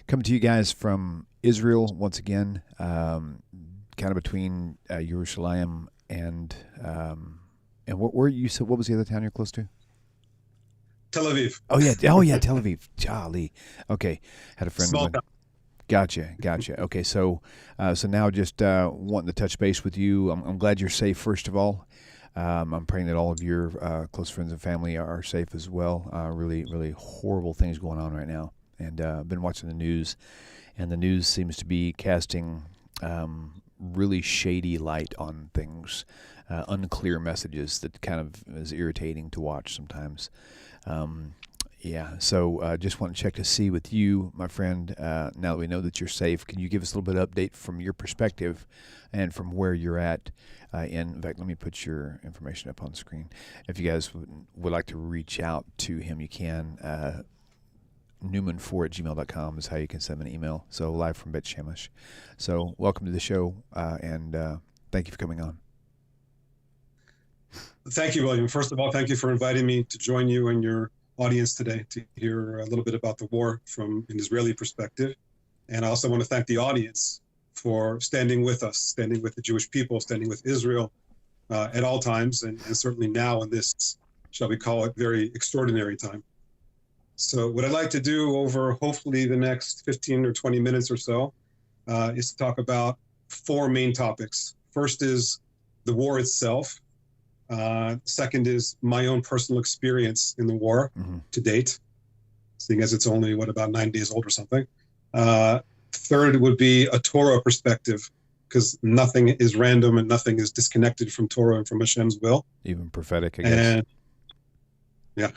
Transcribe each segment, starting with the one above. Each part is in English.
Coming to you guys from Israel once again, kind of between Jerusalem and where you said, what was the other town you're close to? Tel Aviv. Oh yeah, Tel Aviv. Jolly. Okay, had a friend. Small town. Gotcha. Okay, so now just wanting to touch base with you. I'm glad you're safe. First of all, I'm praying that all of your close friends and family are safe as well. Really horrible things going on right now, and I've been watching the news, and the news seems to be casting really shady light on things, unclear messages that kind of is irritating to watch sometimes. So just want to check to see with you, my friend, now that we know that you're safe, can you give us a little bit of update from your perspective and from where you're at? In fact, let me put your information up on the screen. If you guys would like to reach out to him, you can. Newman4@gmail.com is how you can send an email. So live from Bet Shemesh. So welcome to the show, and thank you for coming on. Thank you, William. First of all, thank you for inviting me to join you and your audience today to hear a little bit about the war from an Israeli perspective. And I also want to thank the audience for standing with us, standing with the Jewish people, standing with Israel at all times, and certainly now in this, shall we call it, very extraordinary time. So what I'd like to do over hopefully the next 15 or 20 minutes or so is to talk about four main topics. First is the war itself. Second is my own personal experience in the war to date, seeing as it's only, about 9 days old or something. Third would be a Torah perspective, because nothing is random and nothing is disconnected from Torah and from Hashem's will. Even prophetic, I guess.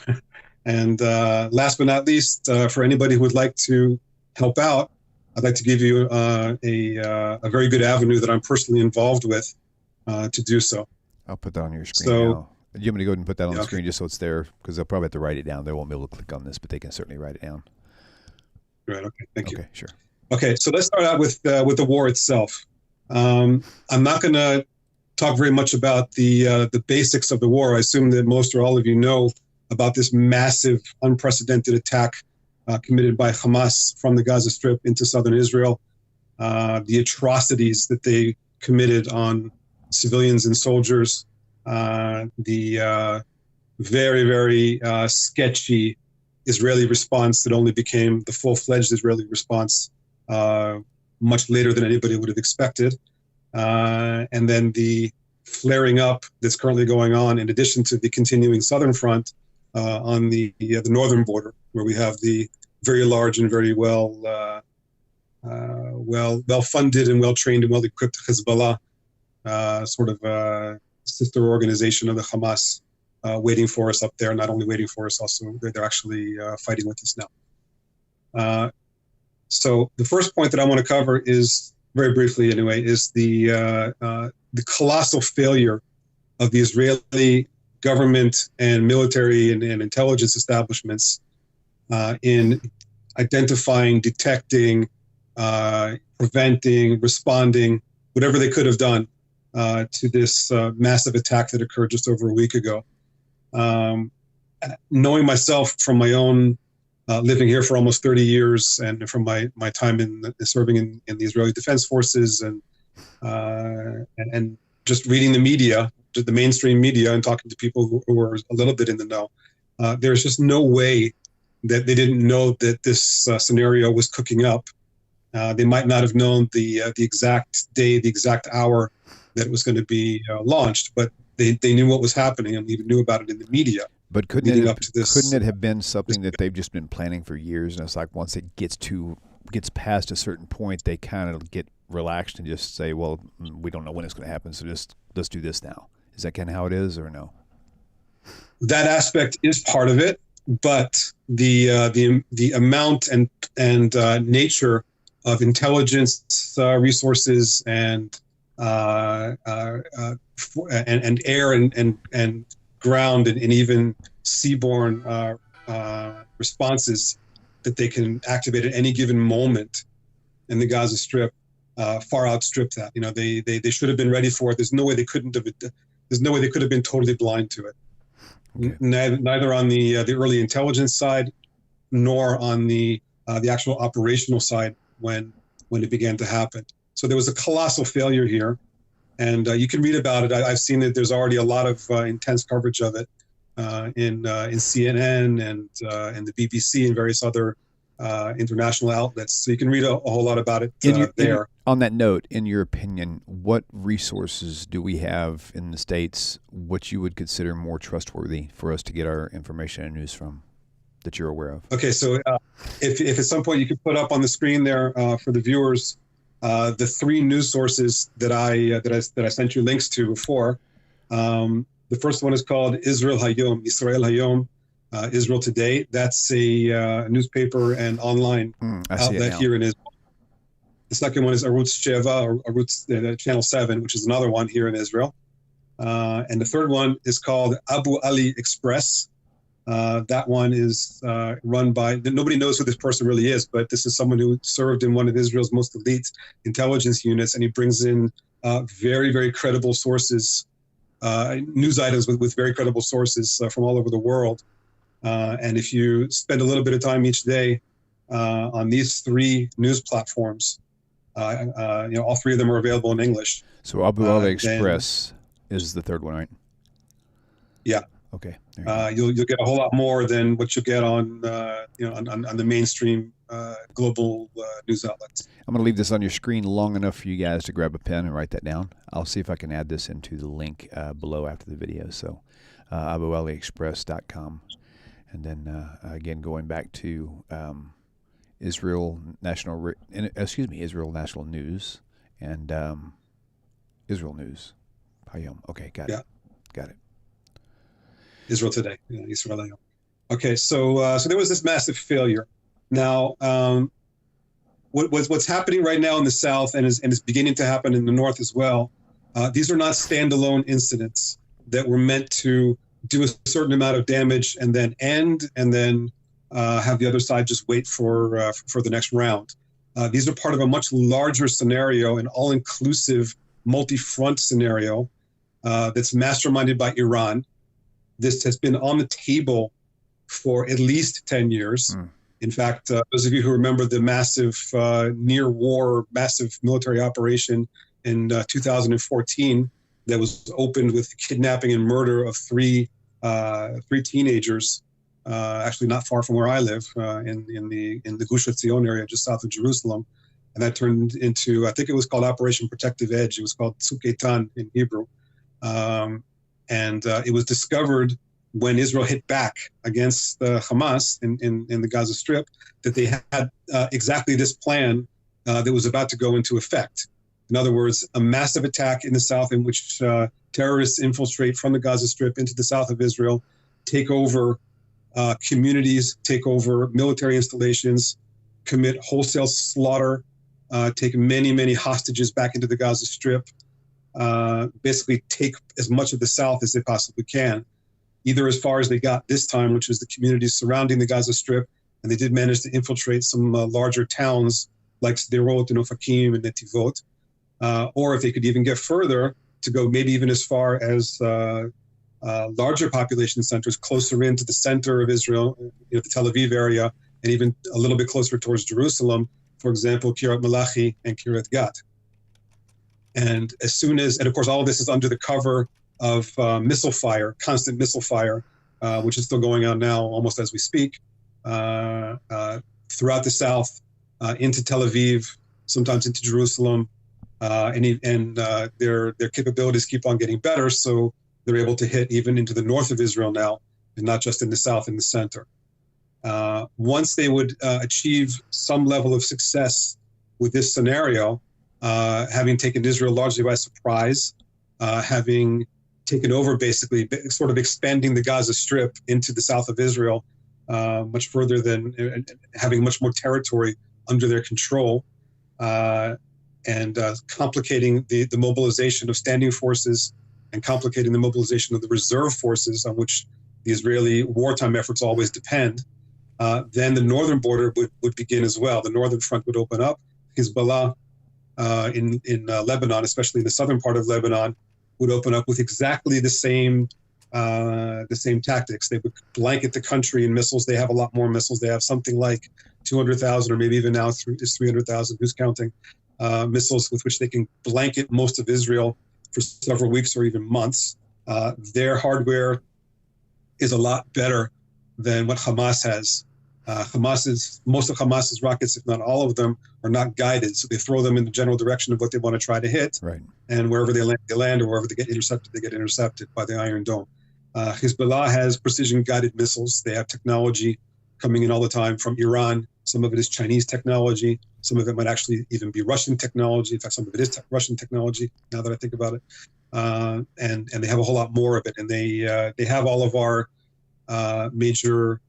And last but not least, for anybody who would like to help out, I'd like to give you a very good avenue that I'm personally involved with to do so. I'll put that on your screen now. You want me to go ahead and put that on the screen just so it's there? Because they'll probably have to write it down. They won't be able to click on this, but they can certainly write it down. Right, okay, thank you. Okay, sure. Okay, so let's start out with the war itself. I'm not going to talk very much about the basics of the war. I assume that most or all of you know about this massive, unprecedented attack committed by Hamas from the Gaza Strip into southern Israel, the atrocities that they committed on civilians and soldiers, the very, very sketchy Israeli response that only became the full-fledged Israeli response much later than anybody would have expected, and then the flaring up that's currently going on, in addition to the continuing southern front on the northern border, where we have the very large and very well funded and well trained and well equipped Hezbollah, sort of sister organization of the Hamas, waiting for us up there. Not only waiting for us, also they're actually fighting with us now. So the first point that I want to cover is, very briefly anyway, is the colossal failure of the Israeli government and military and intelligence establishments in identifying, detecting, preventing, responding, whatever they could have done to this massive attack that occurred just over a week ago. Knowing myself from my own living here for almost 30 years, and from my time in serving in the Israeli Defense Forces, and just reading the media, the mainstream media, and talking to people who were a little bit in the know, there's just no way that they didn't know that this scenario was cooking up. They might not have known the exact day, the exact hour that it was going to be launched, but they knew what was happening and even knew about it in the media. But couldn't it have been something that they've just been planning for years, and it's like once it gets past a certain point, they kind of get relaxed and just say, well, we don't know when it's going to happen, so just let's do this now. Is that kind of how it is, or no? That aspect is part of it, but the amount and nature of intelligence resources and air and ground and even seaborne responses that they can activate at any given moment in the Gaza Strip far outstrip that. You know, they should have been ready for it. There's no way they could have been totally blind to it. Okay. Neither on the early intelligence side, nor on the the actual operational side when it began to happen. So there was a colossal failure here, and you can read about it. I've seen that there's already a lot of intense coverage of it in CNN and the BBC and various other international outlets. So you can read a whole lot about it there. On that note, in your opinion, what resources do we have in the States which you would consider more trustworthy for us to get our information and news from that you're aware of? Okay, so if at some point you could put up on the screen there for the viewers the 3 news sources that I sent you links to before. The first one is called Israel Hayom, Israel Today. That's a newspaper and online outlet here in Israel. The second one is Arutz Sheva, or Arutz Channel 7, which is another one here in Israel. And the third one is called Abu Ali Express. That one is run by, nobody knows who this person really is, but this is someone who served in one of Israel's most elite intelligence units, and he brings in very, very credible sources, news items with very credible sources from all over the world. And if you spend a little bit of time each day on these 3 news platforms, all 3 of them are available in English. So Abu Ali Express is the third one, right? Yeah. Okay. You'll get a whole lot more than what you get on on the mainstream global news outlets. I'm going to leave this on your screen long enough for you guys to grab a pen and write that down. I'll see if I can add this into the link below after the video. So AbuAliExpress.com, and then again going back to Israel National News and Israel News. Hayom. Okay, got it. Got it. Israel Today, Israel Hayom. Okay, so there was this massive failure. Now, what's happening right now in the South and is beginning to happen in the North as well, these are not standalone incidents that were meant to do a certain amount of damage and then end, and then have the other side just wait for the next round. These are part of a much larger scenario, an all-inclusive, multi-front scenario that's masterminded by Iran. This has been on the table for at least 10 years. In fact, those of you who remember the massive near-war, massive military operation in 2014 that was opened with the kidnapping and murder of three teenagers, actually not far from where I live, in the Gush Etzion area, just south of Jerusalem, and that turned into, I think it was called Operation Protective Edge. It was called Tzuk Eitan in Hebrew. And it was discovered when Israel hit back against Hamas in the Gaza Strip that they had exactly this plan that was about to go into effect. In other words, a massive attack in the south in which terrorists infiltrate from the Gaza Strip into the south of Israel, take over communities, take over military installations, commit wholesale slaughter, take many, many hostages back into the Gaza Strip, basically take as much of the south as they possibly can, either as far as they got this time, which was the communities surrounding the Gaza Strip, and they did manage to infiltrate some larger towns like Sderot and Ofakim and Netivot, or if they could even get further, to go maybe even as far as larger population centers closer into the center of Israel, the Tel Aviv area, and even a little bit closer towards Jerusalem, for example, Kiryat Malachi and Kiryat Gat. And as soon as, and of course, all of this is under the cover of missile fire, constant missile fire, which is still going on now almost as we speak, throughout the south, into Tel Aviv, sometimes into Jerusalem, and their capabilities keep on getting better, so they're able to hit even into the north of Israel now, and not just in the south and the center. Once they would achieve some level of success with this scenario, having taken Israel largely by surprise, having taken over basically, sort of expanding the Gaza Strip into the south of Israel, much further than having much more territory under their control, and complicating the mobilization of standing forces and complicating the mobilization of the reserve forces on which the Israeli wartime efforts always depend. Then the northern border would begin as well. The northern front would open up. Hezbollah in Lebanon, especially in the southern part of Lebanon, would open up with exactly the same tactics. They would blanket the country in missiles. They have a lot more missiles. They have something like 200,000, or maybe even now it's 300,000, who's counting, missiles with which they can blanket most of Israel for several weeks or even months. Their hardware is a lot better than what Hamas has. Most of Hamas's rockets, if not all of them, are not guided. So they throw them in the general direction of what they want to try to hit. Right. And wherever they land, or wherever they get intercepted by the Iron Dome. Hezbollah has precision guided missiles. They have technology coming in all the time from Iran. Some of it is Chinese technology. Some of it might actually even be Russian technology. In fact, some of it is Russian technology, now that I think about it. And they have a whole lot more of it. And they have all of our major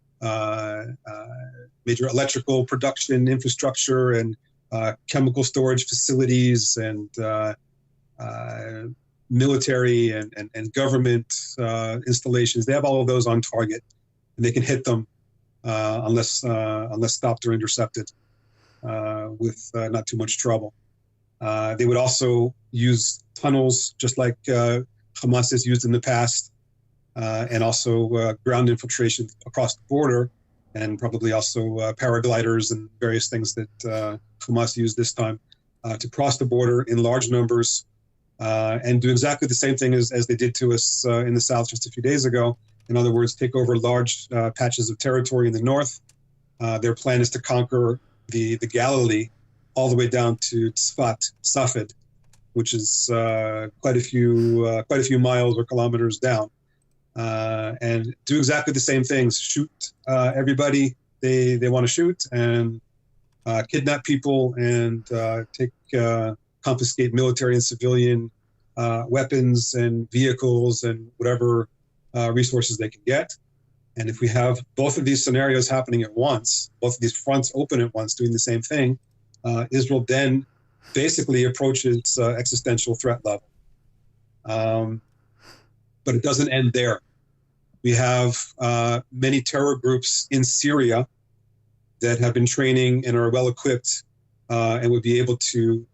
electrical production infrastructure and chemical storage facilities and military and government installations. They have all of those on target, and they can hit them unless stopped or intercepted with not too much trouble. They would also use tunnels, just like Hamas has used in the past, and also ground infiltration across the border, and probably also paragliders and various things that Hamas used this time to cross the border in large numbers and do exactly the same thing as they did to us in the south just a few days ago. In other words, take over large patches of territory in the north. Their plan is to conquer the Galilee all the way down to Tzfat, Safed, which is quite a few miles or kilometers down, and do exactly the same things: shoot everybody they want to shoot, and kidnap people, and confiscate military and civilian weapons and vehicles and whatever resources they can get. And if we have both of these scenarios happening at once, both of these fronts open at once, doing the same thing, Israel then basically approaches existential threat level. But it doesn't end there. We have many terror groups in Syria that have been training and are well equipped and would be able to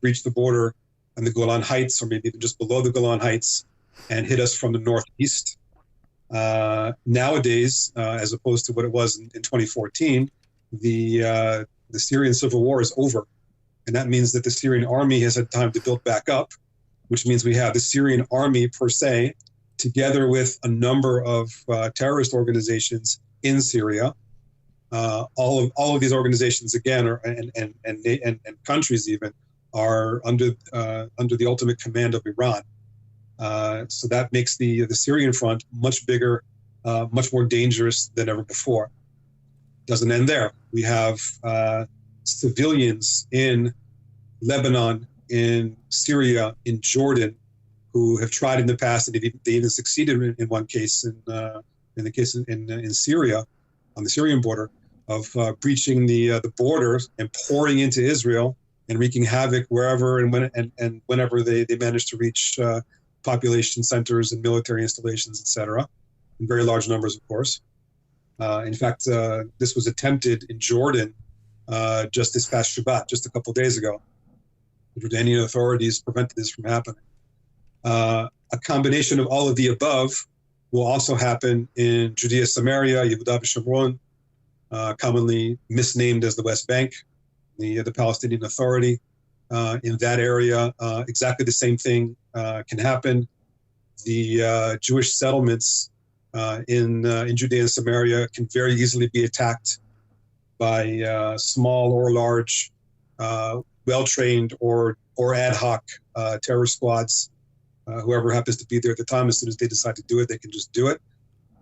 breach the border on the Golan Heights, or maybe even just below the Golan Heights, and hit us from the northeast. Nowadays, as opposed to what it was in 2014, the Syrian civil war is over. And that means that the Syrian army has had time to build back up, which means we have the Syrian army per se, together with a number of terrorist organizations in Syria. All of these organizations, again, and countries even, are under the ultimate command of Iran. So that makes the Syrian front much bigger, much more dangerous than ever before. Doesn't end there. We have civilians in Lebanon, in Syria, in Jordan, who have tried in the past, and they even succeeded in one case, in the case in Syria, on the Syrian border, of breaching the border and pouring into Israel and wreaking havoc wherever and whenever they managed to reach population centers and military installations, etc., in very large numbers, of course. In fact, this was attempted in Jordan just this past Shabbat, just a couple of days ago. The Jordanian authorities prevented this from happening. A combination of all of the above will also happen in Judea, Samaria, Yehuda v'Shomron, commonly misnamed as the West Bank, the Palestinian Authority. In that area, exactly the same thing can happen. The Jewish settlements in Judea and Samaria can very easily be attacked by small or large, well-trained or ad hoc terror squads. Whoever happens to be there at the time, as soon as they decide to do it, they can just do it.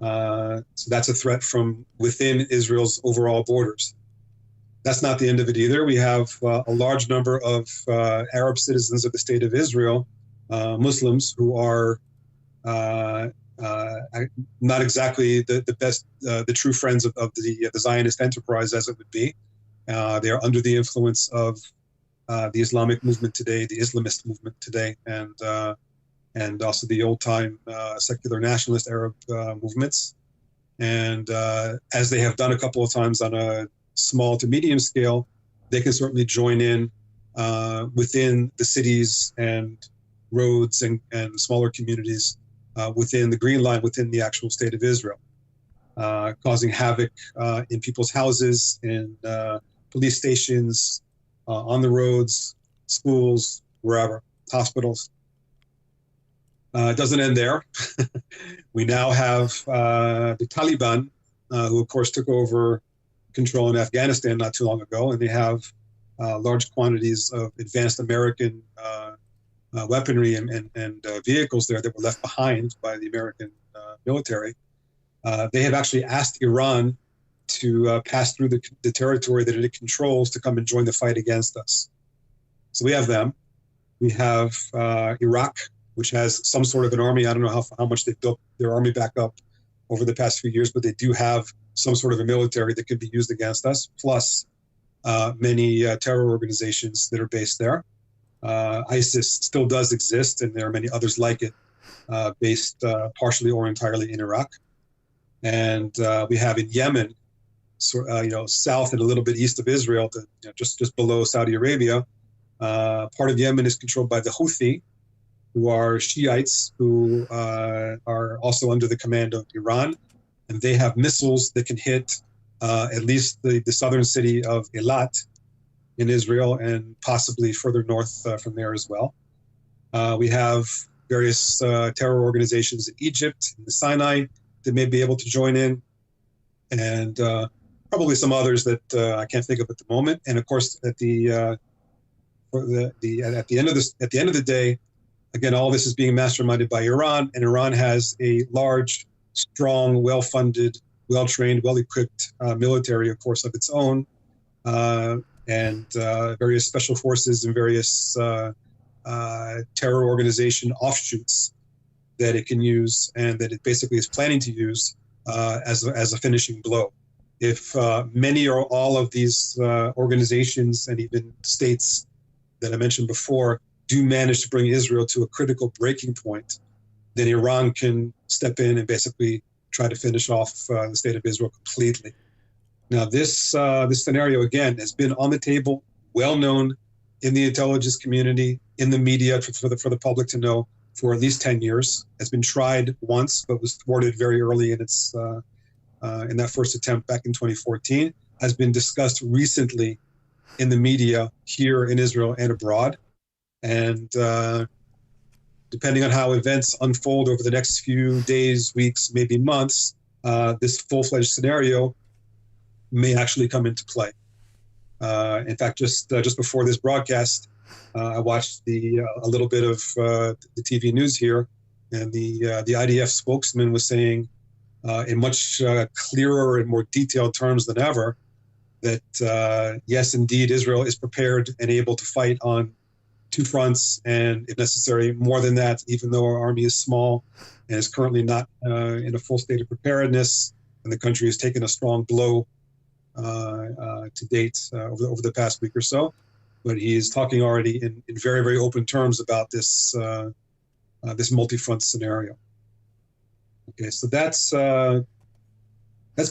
So that's a threat from within Israel's overall borders. That's not the end of it either. We have a large number of Arab citizens of the state of Israel, Muslims, who are not exactly the best, the true friends of the Zionist enterprise, as it would be. They are under the influence of the Islamic movement today, the Islamist movement today, and also the old-time secular nationalist Arab movements. And as they have done a couple of times on a small to medium scale, they can certainly join in within the cities and roads and smaller communities within the Green Line, within the actual state of Israel. causing havoc in people's houses, in police stations, on the roads, schools, wherever, hospitals. It doesn't end there. We now have the Taliban, who of course took over control in Afghanistan not too long ago, and they have large quantities of advanced American weaponry and vehicles there that were left behind by the American military. They have actually asked Iran to pass through the territory that it controls to come and join the fight against us. So we have them. We have Iraq, which has some sort of an army. I don't know how much they've built their army back up over the past few years, but they do have some sort of a military that could be used against us, plus many terror organizations that are based there. ISIS still does exist, and there are many others like it, based partially or entirely in Iraq. And we have in Yemen, south and a little bit east of Israel, just below Saudi Arabia. Part of Yemen is controlled by the Houthi, who are Shiites, who are also under the command of Iran. And they have missiles that can hit at least the southern city of Eilat in Israel, and possibly further north from there as well. We have various terror organizations in Egypt, in the Sinai, that may be able to join in, and probably some others that I can't think of at the moment. And of course, at the end of the day, again, all this is being masterminded by Iran, and Iran has a large, strong, well-funded, well-trained, well-equipped military, of course, of its own, and various special forces and various terror organization offshoots that it can use, and that it basically is planning to use as a finishing blow. If many or all of these organizations and even states that I mentioned before do manage to bring Israel to a critical breaking point, then Iran can step in and basically try to finish off the state of Israel completely. Now, this scenario, again, has been on the table, well known in the intelligence community, in the media, for the public to know, for at least 10 years. Has been tried once, but was thwarted very early in its in that first attempt back in 2014. Has been discussed recently in the media here in Israel and abroad. And depending on how events unfold over the next few days, weeks, maybe months, this full-fledged scenario may actually come into play. In fact, just before this broadcast, I watched a little bit of the TV news here, and the IDF spokesman was saying in much clearer and more detailed terms than ever that yes, indeed, Israel is prepared and able to fight on two fronts, and if necessary, more than that, even though our army is small and is currently not in a full state of preparedness, and the country has taken a strong blow to date over the past week or so. But he is talking already in very, very open terms about this this multi-front scenario. Okay, so that's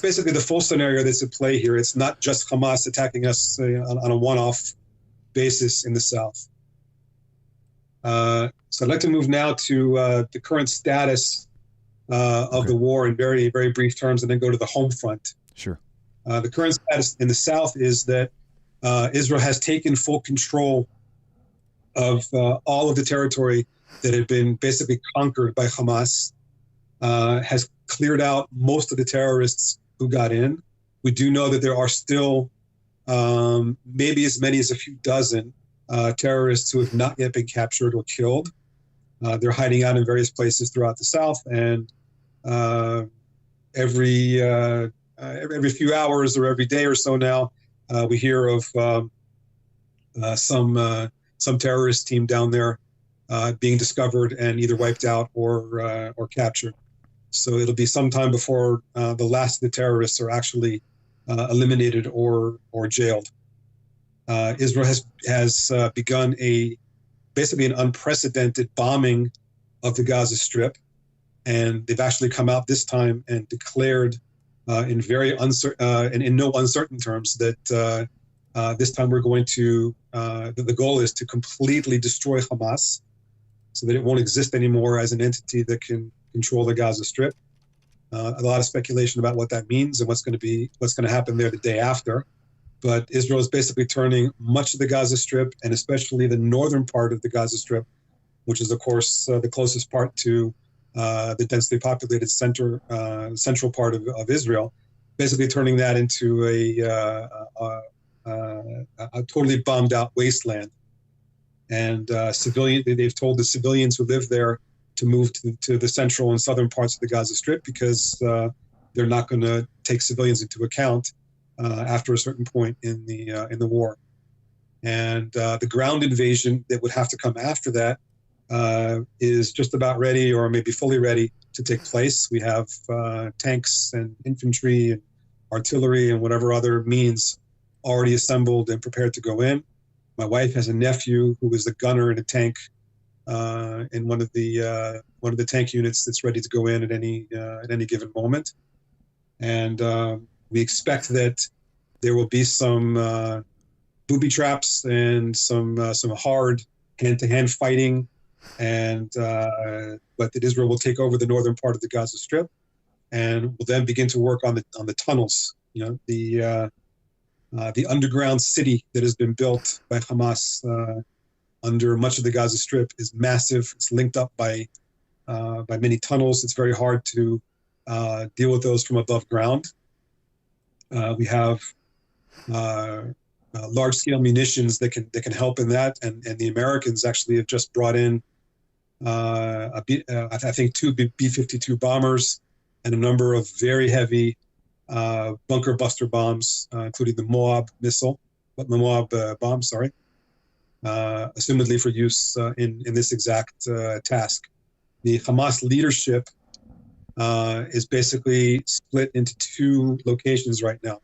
basically the full scenario that's at play here. It's not just Hamas attacking us on a one-off basis in the south. So I'd like to move now to the current status of the war in very, very brief terms, and then go to the home front. Sure. The current status in the south is that Israel has taken full control of all of the territory that had been basically conquered by Hamas, has cleared out most of the terrorists who got in. We do know that there are still maybe as many as a few dozen terrorists who have not yet been captured or killed. They're hiding out in various places throughout the south, and every few hours or every day or so now, we hear of some terrorist team down there being discovered and either wiped out or captured. So it'll be some time before the last of the terrorists are actually eliminated or jailed. Israel has begun basically an unprecedented bombing of the Gaza Strip, and they've actually come out this time and declared in very uncertain and in no uncertain terms that this time we're going to the goal is to completely destroy Hamas, so that it won't exist anymore as an entity that can control the Gaza Strip. A lot of speculation about what that means and what's going to happen there the day after. But Israel is basically turning much of the Gaza Strip, and especially the northern part of the Gaza Strip, which is, of course, the closest part to the densely populated central part of Israel, basically turning that into a totally bombed out wasteland. And they've told the civilians who live there to move to the central and southern parts of the Gaza Strip because they're not going to take civilians into account after a certain point in the war. And the ground invasion that would have to come after that is just about ready, or maybe fully ready, to take place. We have tanks and infantry and artillery and whatever other means already assembled and prepared to go in. My wife has a nephew who is the gunner in a tank in one of the tank units that's ready to go in at any given moment. And we expect that there will be some booby traps and some hard hand-to-hand fighting, and but that Israel will take over the northern part of the Gaza Strip, and will then begin to work on the tunnels. The underground city that has been built by Hamas under much of the Gaza Strip is massive. It's linked up by many tunnels. It's very hard to deal with those from above ground. We have large-scale munitions that can help in that, and the Americans actually have just brought in I think 2 B-52 bombers and a number of very heavy bunker buster bombs, including the Moab bomb, assumedly for use in this exact task. The Hamas leadership is basically split into 2 locations right now.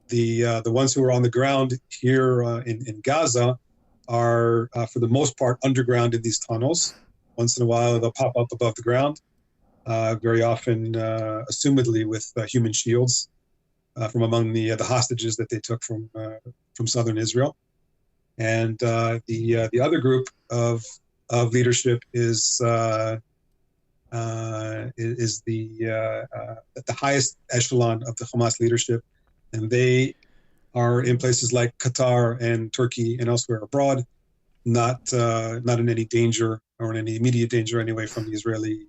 The ones who are on the ground here in Gaza are, for the most part, underground in these tunnels. Once in a while, they'll pop up above the ground, very often, assumedly, with human shields from among the hostages that they took from southern Israel. And the other group of leadership is the highest echelon of the Hamas leadership, and they are in places like Qatar and Turkey and elsewhere abroad, not in any danger, or in any immediate danger anyway, from the Israeli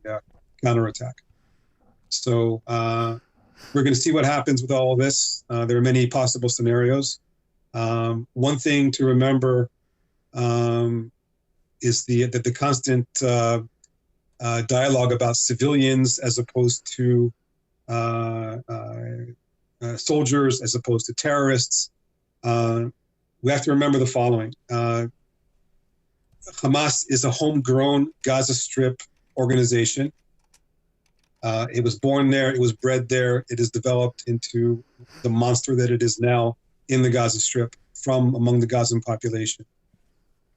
counterattack. So we're going to see what happens with all of this. There are many possible scenarios. One thing to remember is that the constant dialogue about civilians as opposed to soldiers, as opposed to terrorists. We have to remember the following. Hamas is a homegrown Gaza Strip organization. It was born there, it was bred there, it has developed into the monster that it is now in the Gaza Strip from among the Gazan population.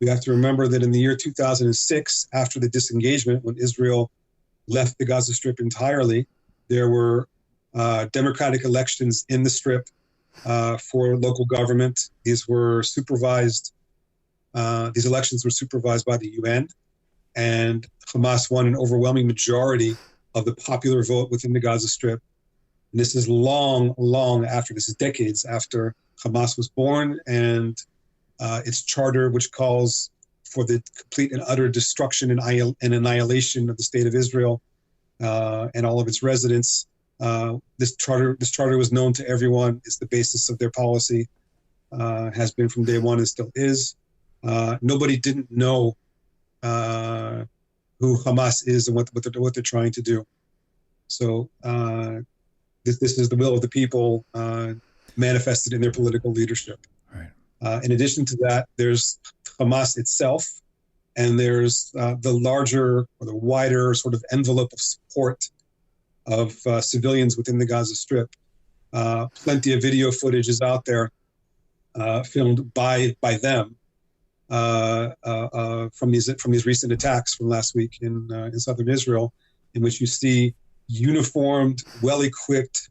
We have to remember that in the year 2006, after the disengagement, when Israel left the Gaza Strip entirely, there were democratic elections in the Strip for local government. These were supervised. These elections were supervised by the UN, and Hamas won an overwhelming majority of the popular vote within the Gaza Strip. And this is long after, this is decades after Hamas was born, and its charter, which calls for the complete and utter destruction and annihilation of the state of Israel and all of its residents. This charter was known to everyone. It's the basis of their policy, has been from day one and still is. Nobody didn't know who Hamas is and what they're trying to do. So this is the will of the people manifested in their political leadership. Right. In addition to that, there's Hamas itself, and there's the larger or the wider sort of envelope of support of civilians within the Gaza Strip. Plenty of video footage is out there filmed by them from these recent attacks from last week in southern Israel, in which you see uniformed, well-equipped,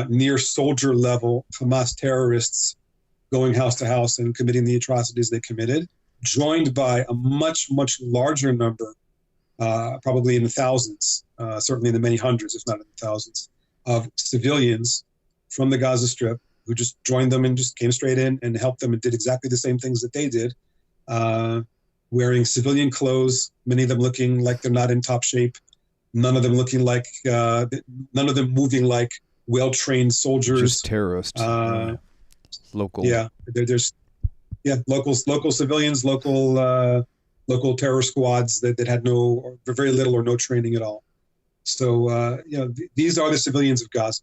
near soldier level Hamas terrorists going house to house and committing the atrocities they committed, joined by a much larger number probably in the thousands, certainly in the many hundreds, if not in the thousands, of civilians from the Gaza Strip who just joined them and just came straight in and helped them and did exactly the same things that they did, wearing civilian clothes, many of them looking like they're not in top shape, none of them looking like, none of them moving like well-trained soldiers. Just terrorists. Local. Yeah, there's local civilians, local terror squads that had no, or very little or no training at all. So, these are the civilians of Gaza.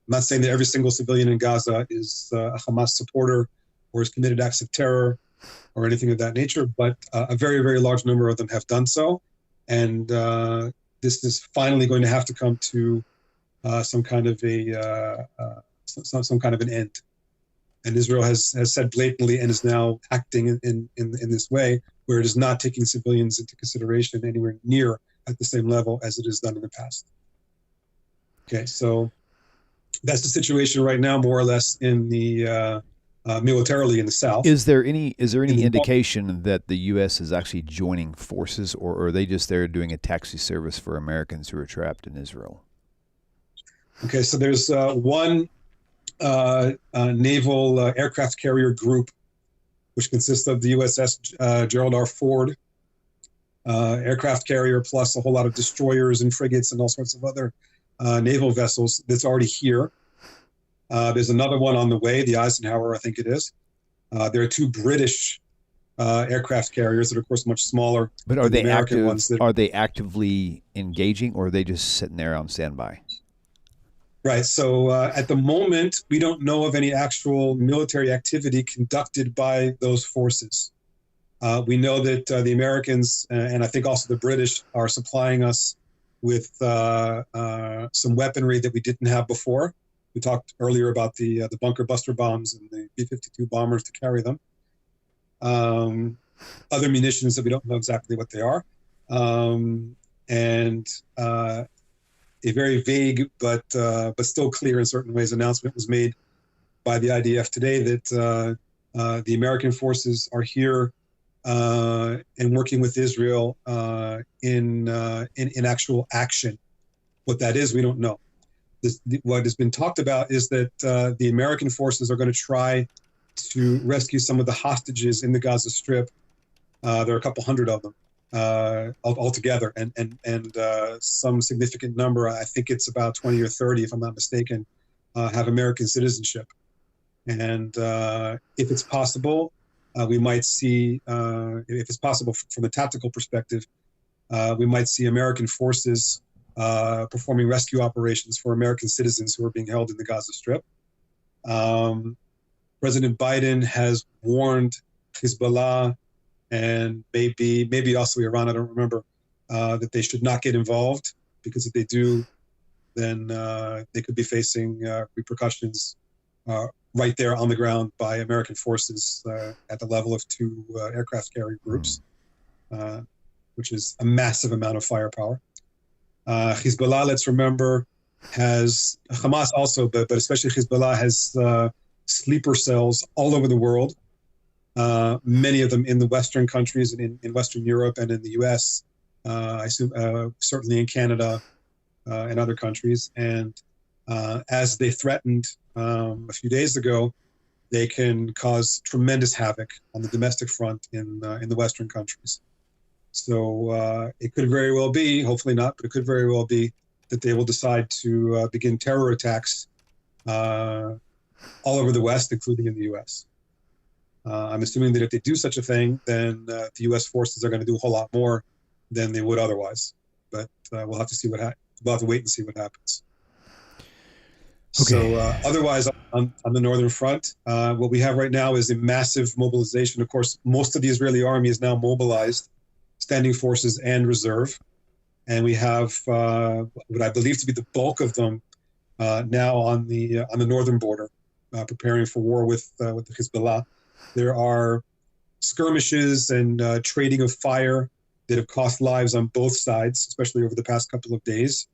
I'm not saying that every single civilian in Gaza is a Hamas supporter or has committed acts of terror or anything of that nature, but a very, very large number of them have done so. And this is finally going to have to come to some kind of some kind of an end. And Israel has said blatantly and is now acting in this way, where it is not taking civilians into consideration anywhere near at the same level as it has done in the past. Okay, so that's the situation right now, more or less, in the militarily in the south. Is there any indication that the U.S. is actually joining forces, or are they just there doing a taxi service for Americans who are trapped in Israel? Okay, so there's one naval aircraft carrier group, which consists of the USS Gerald R. Ford aircraft carrier, plus a whole lot of destroyers and frigates and all sorts of other naval vessels that's already here. There's another one on the way, the Eisenhower, I think it is. There are two British aircraft carriers that are, of course, much smaller. But are they American active? Ones Are they actively engaging, or are they just sitting there on standby? Right. So at the moment, we don't know of any actual military activity conducted by those forces. We know that the Americans and I think also the British are supplying us with some weaponry that we didn't have before. We talked earlier about the bunker buster bombs and the B-52 bombers to carry them. Other munitions that we don't know exactly what they are. And a very vague but still clear in certain ways announcement was made by the IDF today that the American forces are here and working with Israel in actual action. What that is, we don't know. What has been talked about is that the American forces are going to try to rescue some of the hostages in the Gaza Strip. There are a couple hundred of them altogether, and some significant number, I think it's about 20 or 30, if I'm not mistaken, have American citizenship. And if it's possible, we might see, if it's possible from a tactical perspective, we might see American forces performing rescue operations for American citizens who are being held in the Gaza Strip. President Biden has warned Hezbollah and maybe also Iran, I don't remember, that they should not get involved, because if they do, then they could be facing repercussions right there on the ground by American forces at the level of two aircraft carrier groups, which is a massive amount of firepower. Hezbollah, let's remember, has Hamas also, but especially Hezbollah has sleeper cells all over the world. Many of them in the Western countries and in Western Europe and in the U.S. I assume certainly in Canada and other countries. And as they threatened a few days ago, they can cause tremendous havoc on the domestic front in the Western countries. So it could very well be, hopefully not, but it could very well be that they will decide to begin terror attacks all over the West, including in the U.S. I'm assuming that if they do such a thing, then the U.S. forces are going to do a whole lot more than they would otherwise. But we'll have to see we'll have to wait and see what happens. Okay. So otherwise, on the northern front, what we have right now is a massive mobilization. Of course, most of the Israeli army is now mobilized, standing forces and reserve. And we have what I believe to be the bulk of them now on the northern border, preparing for war with the Hezbollah. There are skirmishes and trading of fire that have cost lives on both sides, especially over the past couple of days.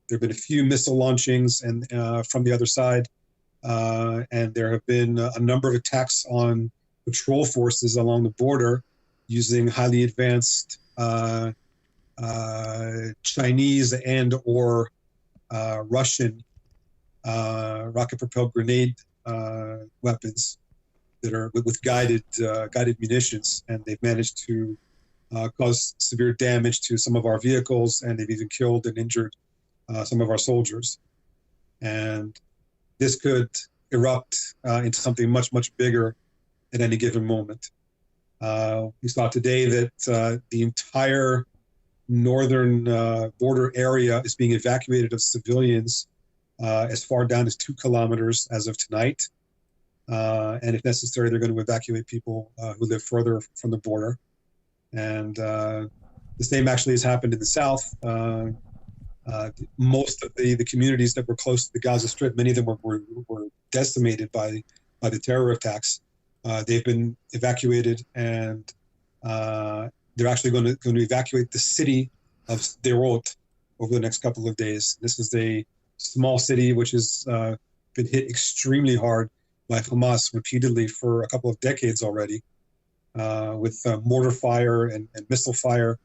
There have been a few missile launchings and from the other side, and there have been a number of attacks on patrol forces along the border using highly advanced Chinese and or Russian rocket-propelled grenade weapons that are with guided munitions, and they've managed to cause severe damage to some of our vehicles, and they've even killed and injured some of our soldiers. And this could erupt into something much, much bigger at any given moment. We saw today that the entire northern border area is being evacuated of civilians as far down as 2 kilometers as of tonight. And if necessary, they're going to evacuate people who live further from the border. And the same actually has happened in the south. Most of the communities that were close to the Gaza Strip, many of them were decimated by the terror attacks. They've been evacuated, and they're actually going to evacuate the city of Vort over the next couple of days. This is a small city which has been hit extremely hard by Hamas repeatedly for a couple of decades already, with mortar fire and missile fire,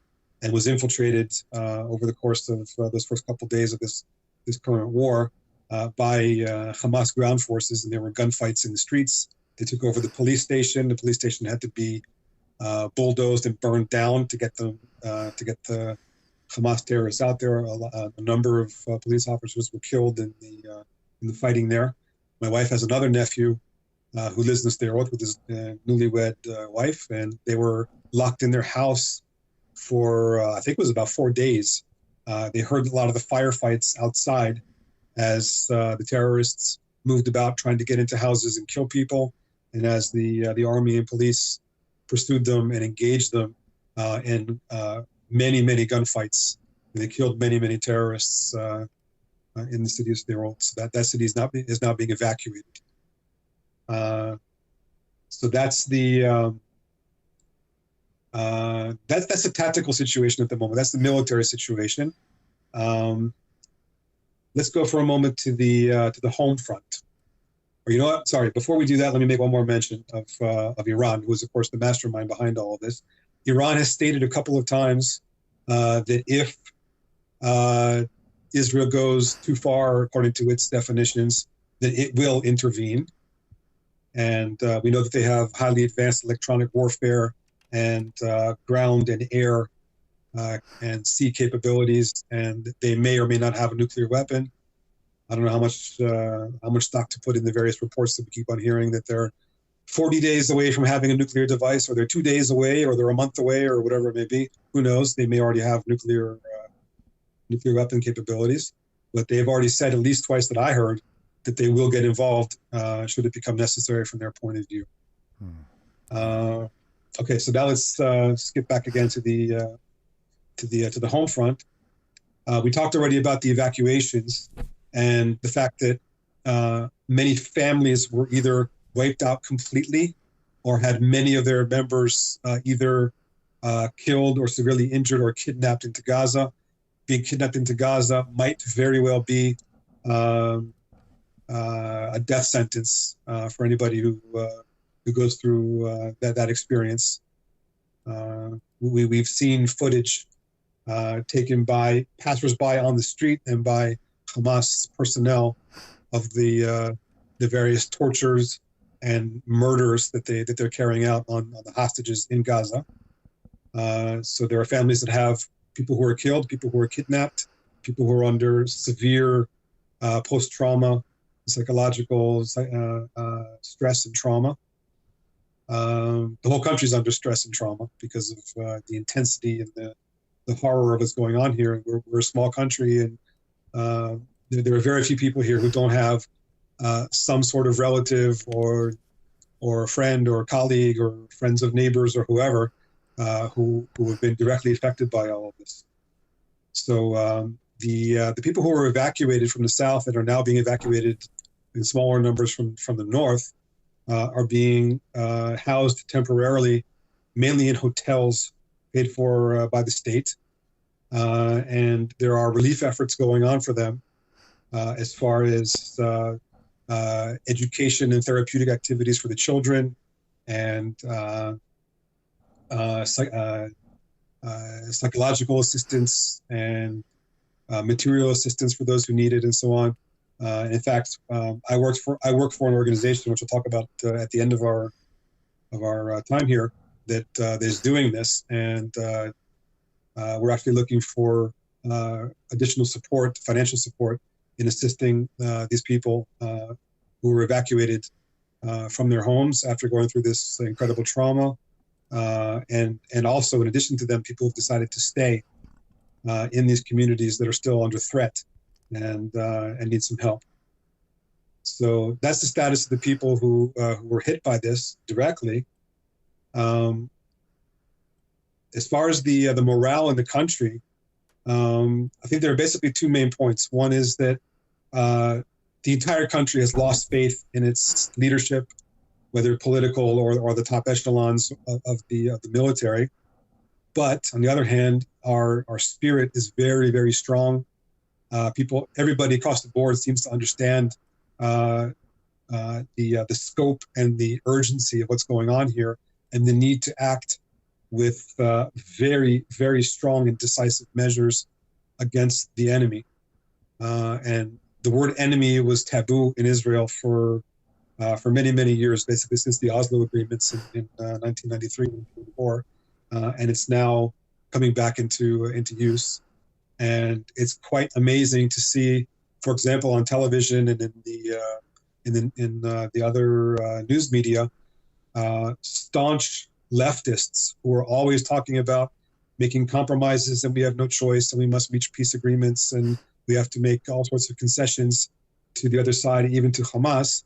and was infiltrated over the course of those first couple of days of this current war by Hamas ground forces, and there were gunfights in the streets. They took over the police station. The police station had to be bulldozed and burned down to get the Hamas terrorists out there. A number of police officers were killed in the fighting there. My wife has another nephew who lives in Sderot with his newlywed wife, and they were locked in their house for I think it was about 4 days. They heard a lot of the firefights outside as the terrorists moved about trying to get into houses and kill people, and as the army and police pursued them and engaged them in many gunfights. And they killed many terrorists in the city of Sderot. So that city is now being evacuated. So that's the that's a tactical situation at the moment. That's the military situation. Let's go for a moment to the home front. Or you know what? Sorry. Before we do that, let me make one more mention of Iran, who is of course the mastermind behind all of this. Iran has stated a couple of times that if Israel goes too far, according to its definitions, that it will intervene. And we know that they have highly advanced electronic warfare and ground and air and sea capabilities, and they may or may not have a nuclear weapon. I don't know how much stock to put in the various reports that we keep on hearing that they're 40 days away from having a nuclear device, or they're 2 days away, or they're a month away, or whatever it may be. Who knows? They may already have nuclear weapon capabilities, but they've already said at least twice that I heard that they will get involved should it become necessary from their point of view. Okay, so now let's skip back again to the home front. We talked already about the evacuations and the fact that many families were either wiped out completely or had many of their members either killed or severely injured or kidnapped into Gaza. Being kidnapped into Gaza might very well be a death sentence for anybody who goes through that experience. We've seen footage taken by passersby on the street and by Hamas personnel of the various tortures and murders that they're carrying out on the hostages in Gaza. So there are families that have people who are killed, people who are kidnapped, people who are under severe post-trauma, psychological stress and trauma. The whole country's under stress and trauma because of the intensity and the horror of what's going on here. We're a small country, and there are very few people here who don't have some sort of relative or a friend or a colleague or friends of neighbors or whoever who have been directly affected by all of this. So the people who were evacuated from the south and are now being evacuated in smaller numbers from the north are being housed temporarily, mainly in hotels paid for by the state. And there are relief efforts going on for them as far as education and therapeutic activities for the children, and psychological assistance and material assistance for those who need it, and so on. In fact, I work for an organization which we'll talk about at the end of our time here that is doing this, and we're actually looking for additional support, financial support, in assisting these people who were evacuated from their homes after going through this incredible trauma, and also in addition to them, people have decided to stay in these communities that are still under threat and need some help. So that's the status of the people who were hit by this directly. As far as the morale in the country, I think there are basically two main points. One is that the entire country has lost faith in its leadership, whether political or the top echelons of the military. But on the other hand, our spirit is very, very strong. Everybody across the board seems to understand the scope and the urgency of what's going on here, and the need to act with very, very strong and decisive measures against the enemy. And the word enemy was taboo in Israel for many, many years, basically since the Oslo agreements in 1993 and 1994. And it's now coming back into use. And it's quite amazing to see, for example, on television and in the other news media, staunch leftists who are always talking about making compromises and we have no choice and we must reach peace agreements and we have to make all sorts of concessions to the other side, even to Hamas.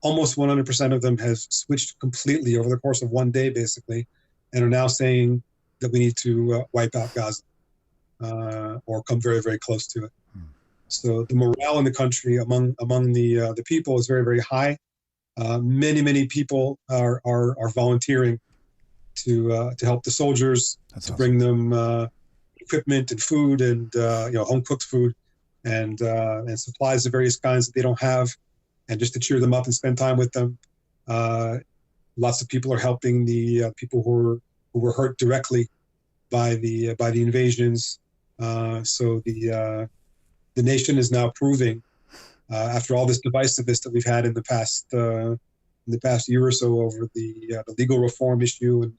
Almost 100% of them have switched completely over the course of one day, basically, and are now saying that we need to wipe out Gaza or come very, very close to it. So the morale in the country among the people is very, very high. Many people are volunteering to help the soldiers, That's to awesome. bring them equipment and food and home cooked food and supplies of various kinds that they don't have, and just to cheer them up and spend time with them. Lots of people are helping the people who were hurt directly by the invasions. So the nation is now proving, after all this divisiveness that we've had in the past year or so over the legal reform issue and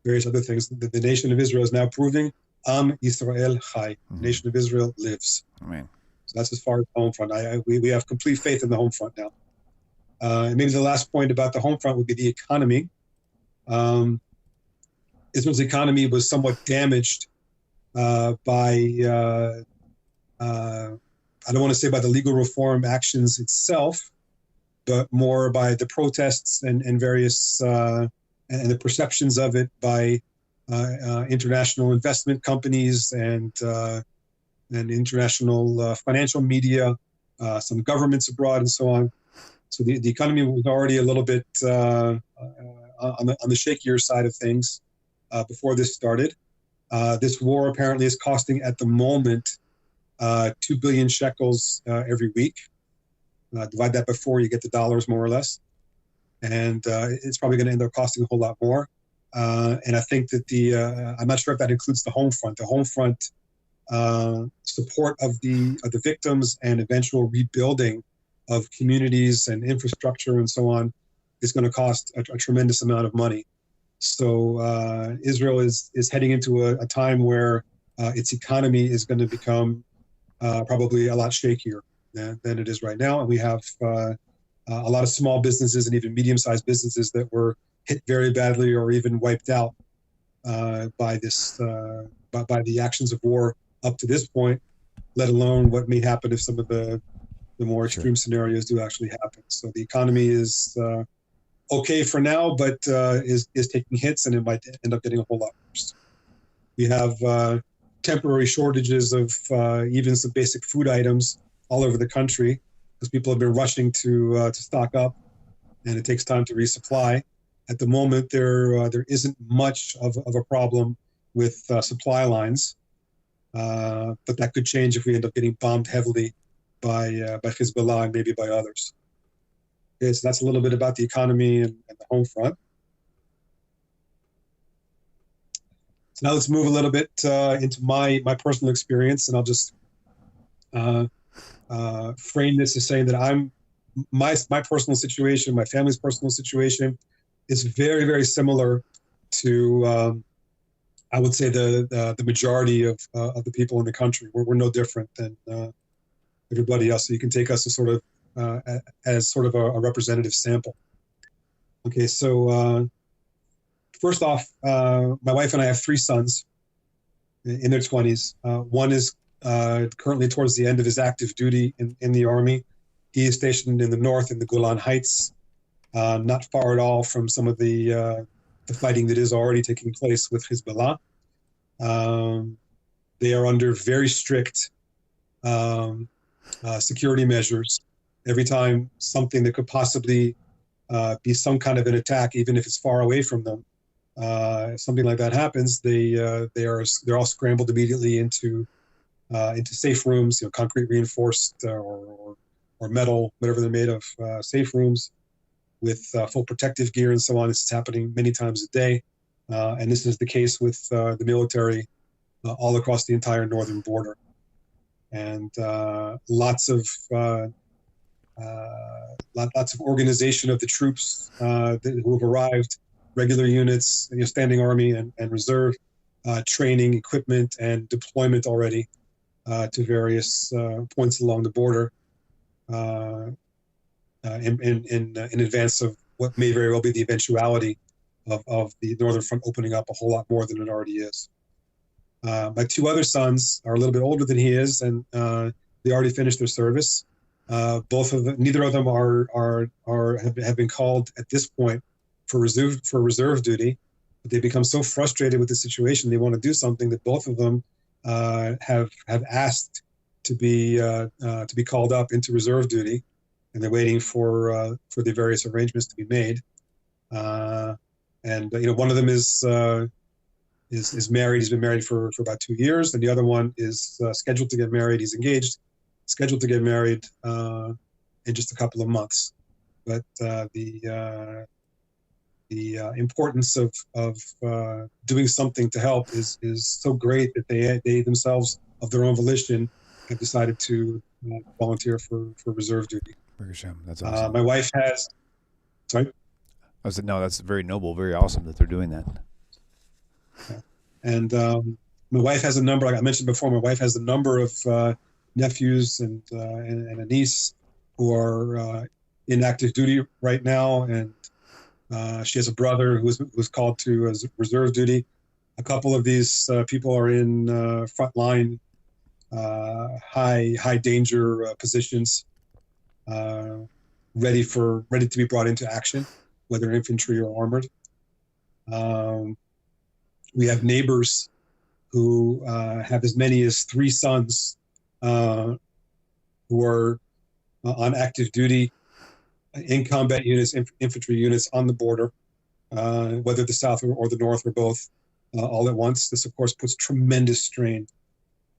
various other things, the nation of Israel is now proving Am Yisrael Chai. The nation of Israel lives. Amen. So that's as far as the home front. We have complete faith in the home front now. And maybe the last point about the home front would be the economy. Israel's economy was somewhat damaged by, I don't want to say by the legal reform actions itself, but more by the protests and various, and the perceptions of it by international investment companies and international financial media, some governments abroad, and so on. So the economy was already a little bit on the shakier side of things before this started. This war apparently is costing at the moment 2 billion shekels every week. Divide that by 4, you get the dollars more or less. And it's probably going to end up costing a whole lot more. And I think that I'm not sure if that includes the home front. The home front support of the victims and eventual rebuilding of communities and infrastructure and so on is going to cost a tremendous amount of money. So Israel is heading into a time where its economy is going to become probably a lot shakier than it is right now. And we have a lot of small businesses and even medium-sized businesses that were hit very badly or even wiped out by the actions of war up to this point, let alone what may happen if some of the more extreme scenarios do actually happen. So the economy is okay for now, but is taking hits, and it might end up getting a whole lot worse. We have temporary shortages of even some basic food items all over the country because people have been rushing to stock up, and it takes time to resupply. At the moment, there isn't much of a problem with supply lines, but that could change if we end up getting bombed heavily by Hezbollah and maybe by others. Okay, so that's a little bit about the economy and the home front. So now let's move a little bit into my personal experience, and I'll just frame this as saying that my personal situation, my family's personal situation, is very, very similar to I would say the majority of the people in the country. We're no different than everybody else. So you can take us as sort of a representative sample. Okay, so first off, my wife and I have three sons in their 20s. One is currently towards the end of his active duty in the army. He is stationed in the north in the Golan Heights, not far at all from some of the fighting that is already taking place with Hezbollah. They are under very strict security measures. Every time something that could possibly be some kind of an attack, even if it's far away from them, if something like that happens, they're all scrambled immediately into safe rooms, concrete reinforced or metal, whatever they're made of, safe rooms with full protective gear and so on. This is happening many times a day, and this is the case with the military all across the entire northern border, and lots of organization of the troops who have arrived, regular units, standing army and reserve, training, equipment, and deployment already to various points along the border in advance of what may very well be the eventuality of the northern front opening up a whole lot more than it already is. My two other sons are a little bit older than he is, and they already finished their service. Neither of them have been called at this point for reserve duty, but they become so frustrated with the situation, they want to do something, that both of them have asked to be called up into reserve duty, and they're waiting for the various arrangements to be made. And one of them is married. He's been married for about 2 years, and the other one is scheduled to get married. He's engaged, scheduled to get married in just a couple of months. But the importance of doing something to help is so great that they themselves, of their own volition, have decided to volunteer for reserve duty. That's awesome. My wife has. Sorry. I said, no, that's very noble, very awesome that they're doing that. Yeah. And my wife has a number, like I mentioned before, my wife has a number of nephews and a niece who are in active duty right now, and she has a brother who was called to as reserve duty. A couple of these people are in frontline, high danger positions, ready to be brought into action, whether infantry or armored. We have neighbors who have as many as 3 sons who are on active duty in combat units, infantry units on the border, whether the South or the North or both, all at once. This, of course, puts tremendous strain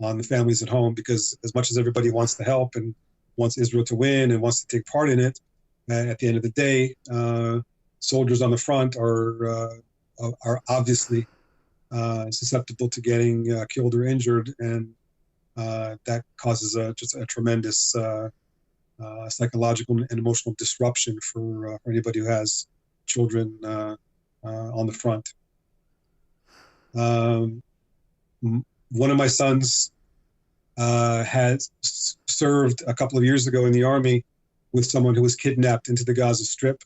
on the families at home, because as much as everybody wants to help and wants Israel to win and wants to take part in it, at the end of the day, soldiers on the front are obviously susceptible to getting killed or injured, and that causes just a tremendous psychological and emotional disruption for anybody who has children on the front. One of my sons had served a couple of years ago in the army with someone who was kidnapped into the Gaza Strip.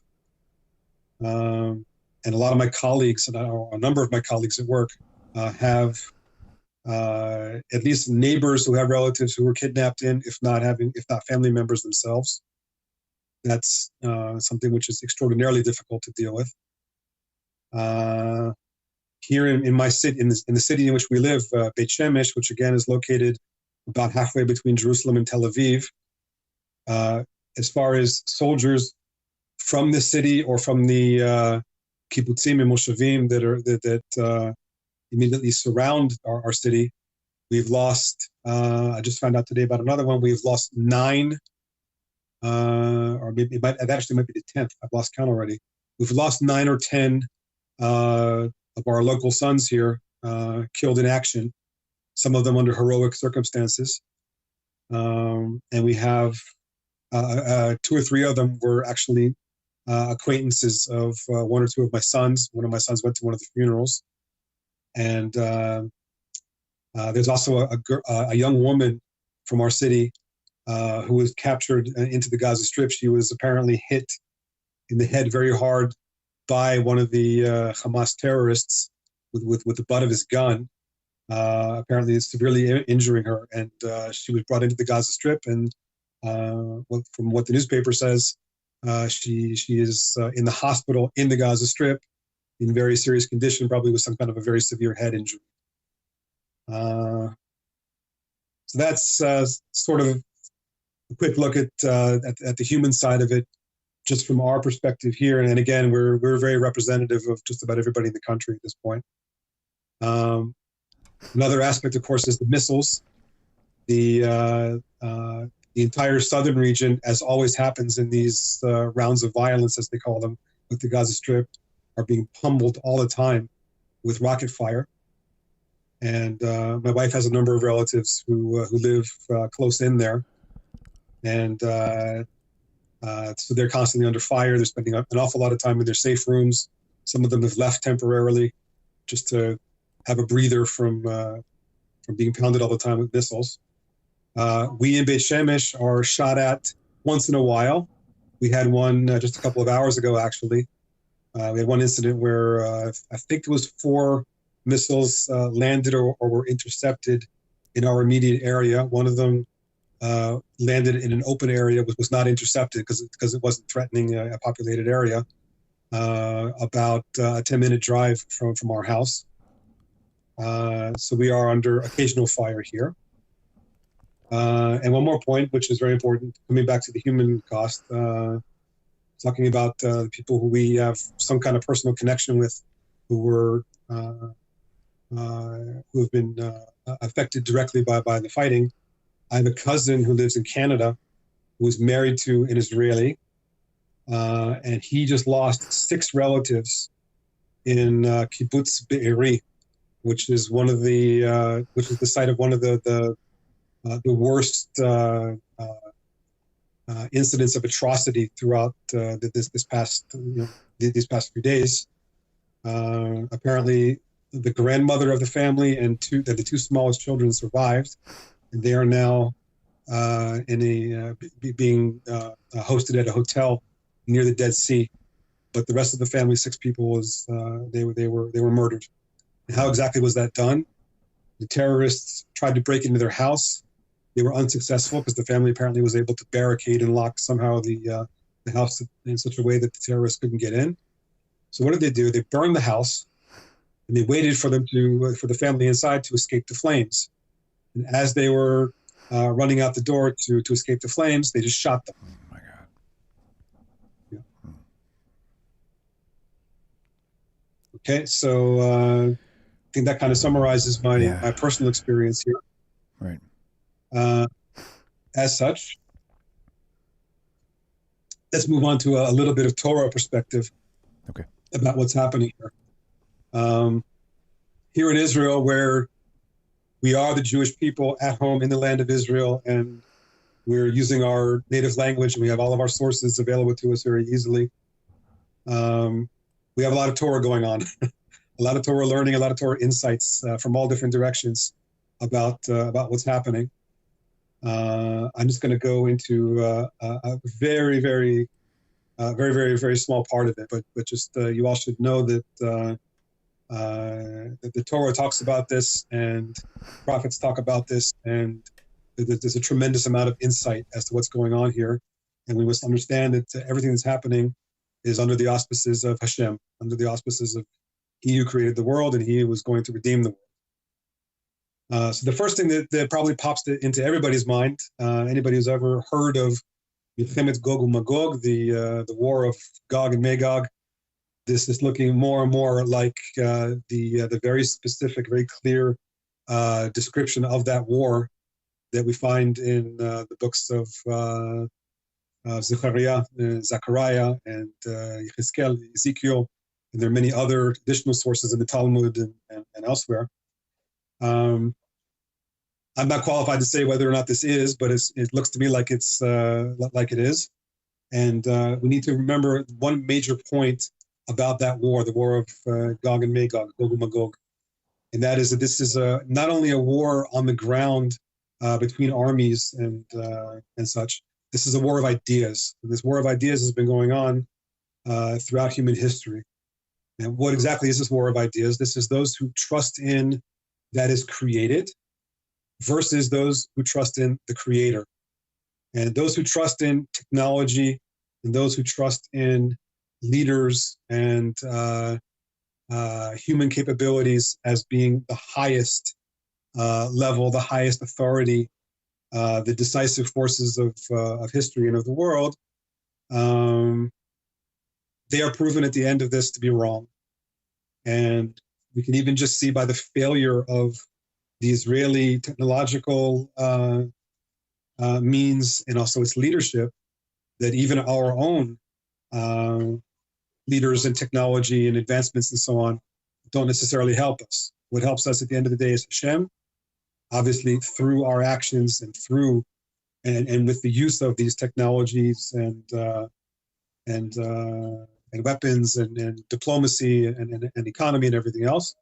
And a lot of my colleagues, and a number of my colleagues at work, have at least neighbors who have relatives who were kidnapped if not family members themselves. That's something which is extraordinarily difficult to deal with. Here in my city, in the city in which we live, Beit Shemesh, which again is located about halfway between Jerusalem and Tel Aviv, as far as soldiers from the city or from the kibbutzim and moshavim that immediately surround our city, we've lost. I just found out today about another one. We've lost 9, or maybe it actually might be the 10th. I've lost count already. We've lost 9 or 10 of our local sons here killed in action, some of them under heroic circumstances. And we have 2 or 3 of them were actually acquaintances of 1 or 2 of my sons. One of my sons went to one of the funerals. And there's also a young woman from our city who was captured into the Gaza Strip. She was apparently hit in the head very hard by one of the Hamas terrorists with the butt of his gun, apparently severely injuring her. And she was brought into the Gaza Strip. And from what the newspaper says, she is in the hospital in the Gaza Strip in very serious condition, probably with some kind of a very severe head injury. So that's sort of a quick look at the human side of it, just from our perspective here. And again, we're very representative of just about everybody in the country at this point. Another aspect, of course, is the missiles. The entire southern region, as always happens in these rounds of violence, as they call them, with the Gaza Strip, are being pummeled all the time with rocket fire. And my wife has a number of relatives who live close in there. And so they're constantly under fire. They're spending an awful lot of time in their safe rooms. Some of them have left temporarily just to have a breather from being pounded all the time with missiles. We in Beit Shemesh are shot at once in a while. We had one just a couple of hours ago, actually. We had one incident where I think it was 4 missiles landed or were intercepted in our immediate area. One of them landed in an open area, was not intercepted because it wasn't threatening a populated area, about a 10-minute drive from our house. So we are under occasional fire here. And one more point, which is very important, coming back to the human cost, talking about people who we have some kind of personal connection with, who have been affected directly by the fighting. I have a cousin who lives in Canada who was married to an Israeli, and he just lost 6 relatives in Kibbutz Be'eri, which is the site of one of the worst incidents of atrocity throughout these past few days. Apparently, the grandmother of the family and the 2 smallest children survived, and they are now being hosted at a hotel near the Dead Sea. But the rest of the family, 6 people, they were murdered. And how exactly was that done? The terrorists tried to break into their house. They were unsuccessful because the family apparently was able to barricade and lock somehow the house in such a way that the terrorists couldn't get in. So what did they do? They burned the house, and they waited for the family inside to escape the flames. And as they were running out the door to escape the flames, they just shot them. Oh my God. Yeah. Okay, so I think that kind of summarizes my personal experience here. Right. As such, let's move on to a little bit of Torah perspective. Okay. About what's happening here. Here in Israel, where we are the Jewish people at home in the land of Israel, and we're using our native language, and we have all of our sources available to us very easily. We have a lot of Torah going on, a lot of Torah learning, a lot of Torah insights from all different directions about what's happening. I'm just going to go into a very, very, very small part of it, but just you all should know that the Torah talks about this, and prophets talk about this, and there's a tremendous amount of insight as to what's going on here, and we must understand that everything that's happening is under the auspices of Hashem, under the auspices of He who created the world, and He who was going to redeem the world. So the first thing that probably pops into everybody's mind, anybody who's ever heard of Gog and Magog, the war of Gog and Magog, this is looking more and more like the very specific, very clear description of that war that we find in the books of Zechariah, and Yechezkel, Ezekiel, and there are many other additional sources in the Talmud and elsewhere. I'm not qualified to say whether or not this is, but it looks to me like it's like it is. And we need to remember one major point about that war, the war of Gog and Magog, Gog and Magog. And that is that this is not only a war on the ground between armies and such. This is a war of ideas. And this war of ideas has been going on throughout human history. And what exactly is this war of ideas? This is those who trust in that is created versus those who trust in the creator. And those who trust in technology and those who trust in leaders and human capabilities as being the highest level, the highest authority, the decisive forces of history and of the world, they are proven at the end of this to be wrong. And we can even just see by the failure of the Israeli technological means and also its leadership that even our own leaders in technology and advancements and so on don't necessarily help us. What helps us at the end of the day is Hashem, obviously through our actions and through and with the use of these technologies and weapons and diplomacy and economy and everything else.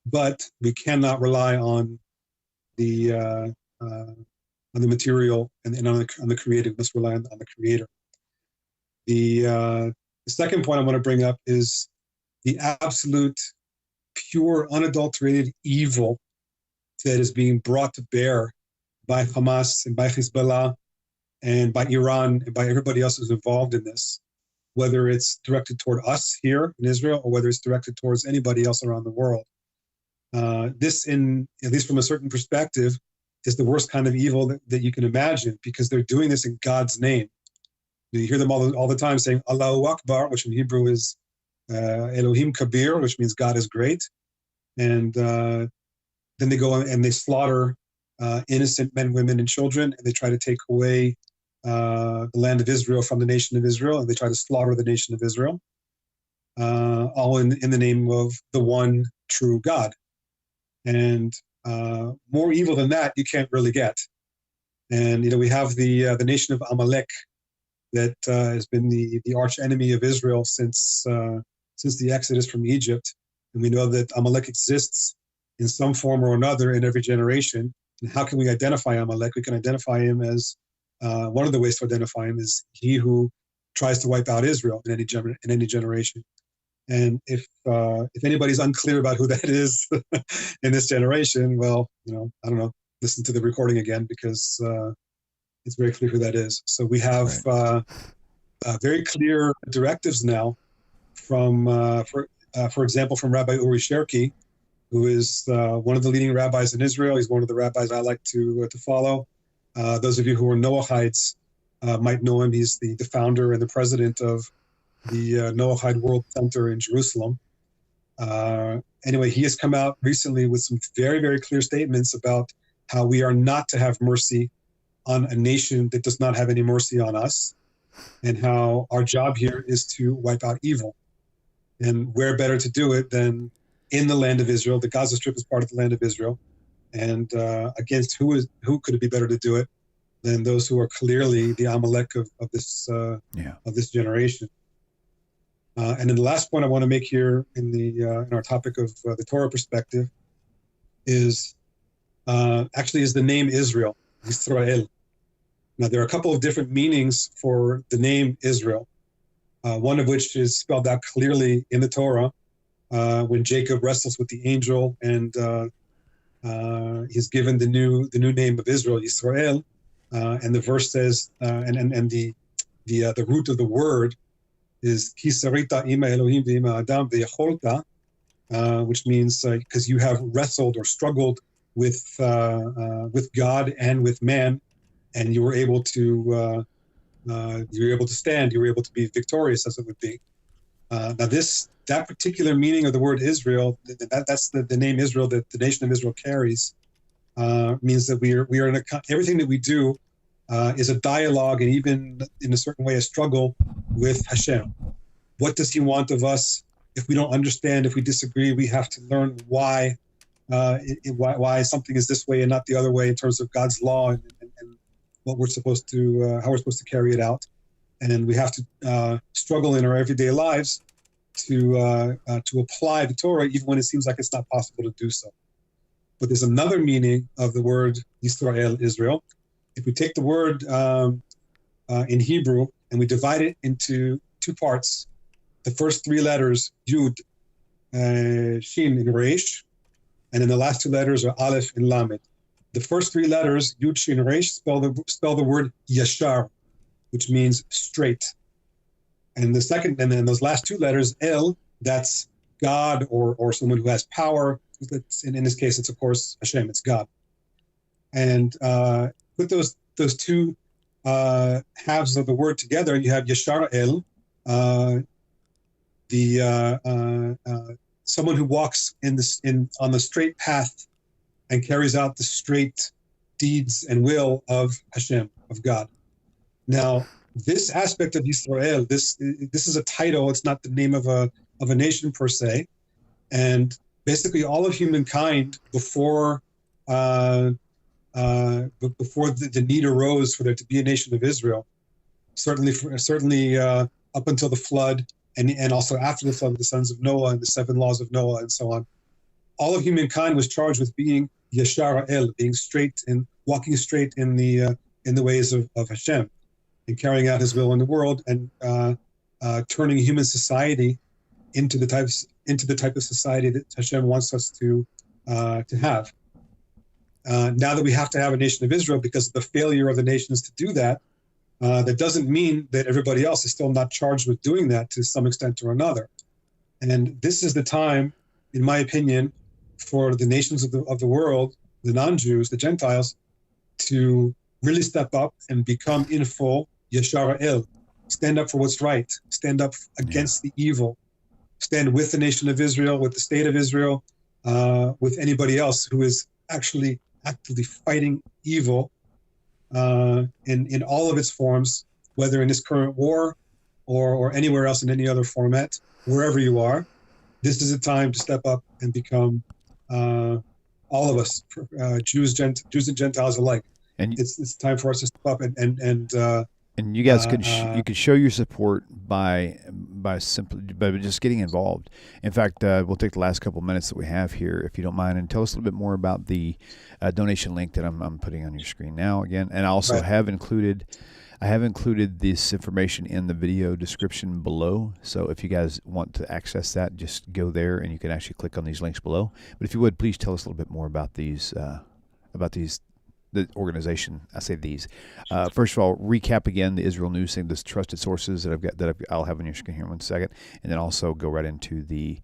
But we cannot rely on the material and on the creative. We must rely on the creator. The second point I want to bring up is the absolute, pure, unadulterated evil that is being brought to bear by Hamas and by Hezbollah and by Iran and by everybody else who's involved in this, whether it's directed toward us here in Israel or whether it's directed towards anybody else around the world. This, at least from a certain perspective, is the worst kind of evil that you can imagine, because they're doing this in God's name. You hear them all the time saying Allahu Akbar, which in Hebrew is Elohim Kabir, which means God is great. And then they go and they slaughter innocent men, women, and children, and they try to take away the land of Israel from the nation of Israel, and they try to slaughter the nation of Israel, all in the name of the one true God. And more evil than that, you can't really get. And we have the nation of Amalek that has been the arch enemy of Israel since the Exodus from Egypt. And we know that Amalek exists in some form or another in every generation. And how can we identify Amalek? We can identify him as one of the ways to identify him is he who tries to wipe out Israel in any generation. And if anybody's unclear about who that is in this generation, well, I don't know, listen to the recording again, because it's very clear who that is. So we have very clear directives now from, for example, from Rabbi Uri Sherki, who is one of the leading rabbis in Israel. He's one of the rabbis I like to follow. Those of you who are Noahites might know him. He's the founder and the president of the Noahide World Center in Jerusalem. Anyway, he has come out recently with some very, very clear statements about how we are not to have mercy on a nation that does not have any mercy on us, and how our job here is to wipe out evil. And where better to do it than in the land of Israel? The Gaza Strip is part of the land of Israel. And against who could it be better to do it than those who are clearly the Amalek of this generation? And then the last point I want to make here in our topic of the Torah perspective is the name Israel, Yisrael. Now, there are a couple of different meanings for the name Israel, one of which is spelled out clearly in the Torah when Jacob wrestles with the angel and he's given the new name of Israel, Yisrael, and the verse says, and the root of the word is Ki sarita ima Elohim v'ima Adam v'yacholta, which means because you have wrestled or struggled with God and with man, and you were able to stand, you were able to be victorious, as it would be. Now that particular meaning of the word Israel, that's the name Israel that the nation of Israel carries, means that we are in everything that we do is a dialogue, and even in a certain way a struggle with Hashem. What does he want of us If we don't understand, if we disagree, we have to learn why something is this way and not the other way in terms of God's law and what we're supposed to, how we're supposed to carry it out. And we have to struggle in our everyday lives to apply the Torah, even when it seems like it's not possible to do so. But there's another meaning of the word Yisrael, Israel. If we take the word in Hebrew and we divide it into two parts, the first three letters, Yud, Shin, and Reish, and then the last two letters are Aleph and Lamed. The first three letters, Yud, Shin, Reish, spell the word Yashar, which means straight. And the second, and then those last two letters, El, that's God or someone who has power. In this case, it's of course Hashem, it's God. And put those two halves of the word together, you have Yashar El, someone who walks on the straight path and carries out the straight deeds and will of Hashem, of God. Now, this aspect of Yisrael, this is a title. It's not the name of a nation per se, and basically all of humankind before the need arose for there to be a nation of Israel, certainly up until the flood, and also after the flood, the sons of Noah and the 7 laws of Noah and so on. All of humankind was charged with being Yashar El, being straight and walking straight in the ways of Hashem, and carrying out His will in the world, and turning human society into the type of society that Hashem wants us to have. Now that we have to have a nation of Israel because of the failure of the nations to do that, that doesn't mean that everybody else is still not charged with doing that to some extent or another. And this is the time, in my opinion, for the nations of the world, the non-Jews, the Gentiles, to really step up and become in full Yashar El, stand up for what's right, stand up against the evil, stand with the nation of Israel, with the state of Israel, with anybody else who is actually actively fighting evil in all of its forms, whether in this current war or anywhere else in any other format, wherever you are. This is a time to step up and become all of us, Jews and Gentiles alike. And it's time for us to step up and you guys could you could show your support by just getting involved. In fact, we'll take the last couple of minutes that we have here, if you don't mind, and tell us a little bit more about the donation link that I'm putting on your screen now again. And I also have included this information in the video description below. So if you guys want to access that, just go there and you can actually click on these links below. But if you would, please tell us a little bit more about these. The organization. I say these. First of all, recap again the Israel News thing, the trusted sources I'll have on your screen here in 1 second, and then also go right into the